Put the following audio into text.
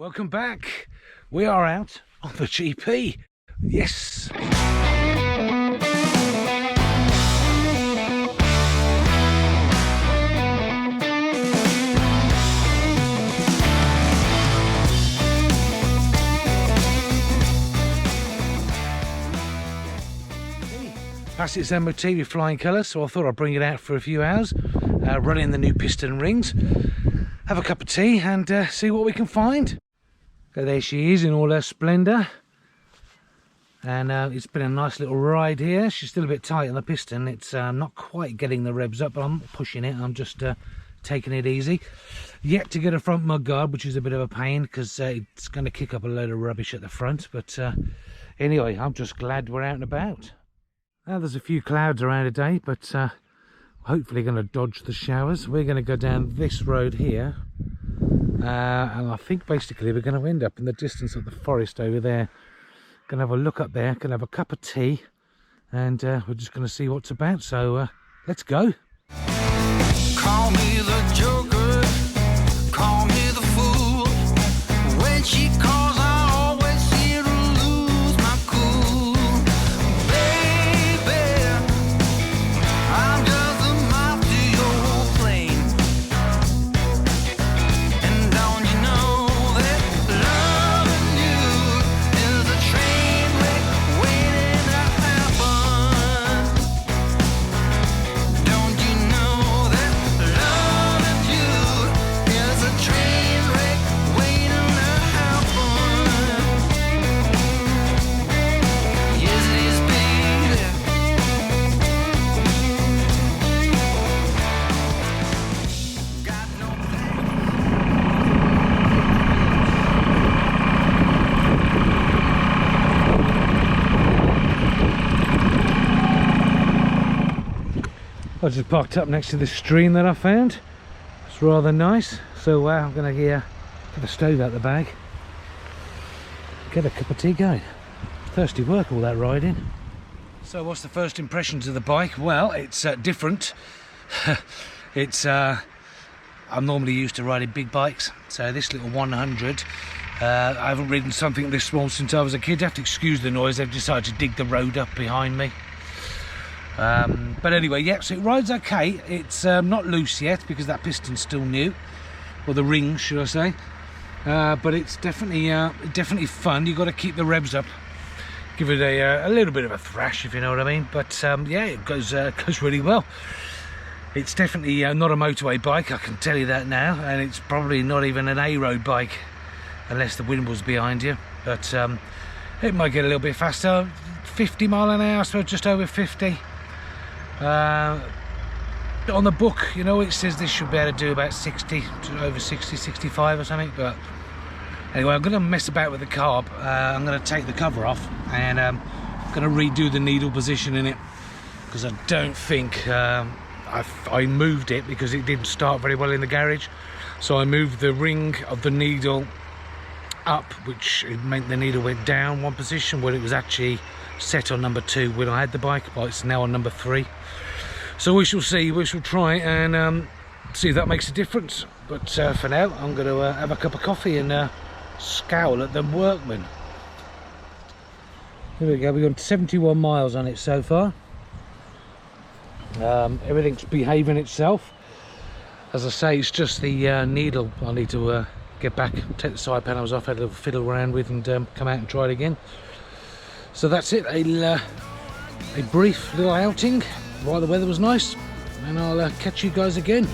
Welcome back. We are out on the GP. Yes. Past its MOT with flying colours, so I thought I'd bring it out for a few hours, running the new piston rings, have a cup of tea and see what we can find. So there she is in all her splendour, and it's been a nice little ride here. She's still a bit tight on the piston. It's not quite getting the revs up, but I'm not pushing it. I'm just taking it easy. Yet to get a front mudguard, which is a bit of a pain because it's going to kick up a load of rubbish at the front. But anyway, I'm just glad we're out and about. Now there's a few clouds around today, but hopefully going to dodge the showers. We're going to go down this road here, and I think basically we're going to end up in the distance of the forest over there. Going to have a look up there, going to have a cup of tea, and we're just going to see what's about. So let's go. Call me the Joker, call me the fool. When she calls, I always seem to lose my cool. Baby, I'm just a moth to your plane. And don't you know that loving you is a train wreck waiting to happen? Don't you know that loving you is a train wreck waiting to happen? Yes, it is, baby. Got no I just parked up next to this stream that I found. It's rather nice. So I'm going to get the stove out the bag, get a cup of tea going. Thirsty work, all that riding. So what's the first impressions of the bike? Well, it's different. It's I'm normally used to riding big bikes, so this little 100, I haven't ridden something this small since I was a kid. You have to excuse the noise, they've decided to dig the road up behind me. But anyway, yeah, so it rides okay. It's not loose yet because that piston's still new, or the rings should I say, but it's definitely fun. You've got to keep the revs up, give it a little bit of a thrash, if you know what I mean. But yeah, it goes really well. It's definitely not a motorway bike, I can tell you that now, and it's probably not even an A-road bike unless the wind was behind you. But it might get a little bit faster, 50 mile an hour, so just over 50. On the book, you know, it says this should be able to do about 60, over 60, 65 or something. But anyway, I'm going to mess about with the carb. I'm going to take the cover off, and I'm going to redo the needle position in it, because I don't think I moved it because it didn't start very well in the garage. So I moved the ring of the needle up, which meant the needle went down one position where it was actually set on number 2 when I had the bike, but it's now on number 3. So we shall see, we shall try and see if that makes a difference. But for now, I'm going to have a cup of coffee and scowl at them workmen. Here we go, we've got 71 miles on it so far. Everything's behaving itself. As I say, it's just the needle I need to get back, take the side panels off, have a little fiddle around with, and come out and try it again. So that's it, a brief little outing while the weather was nice, and I'll catch you guys again.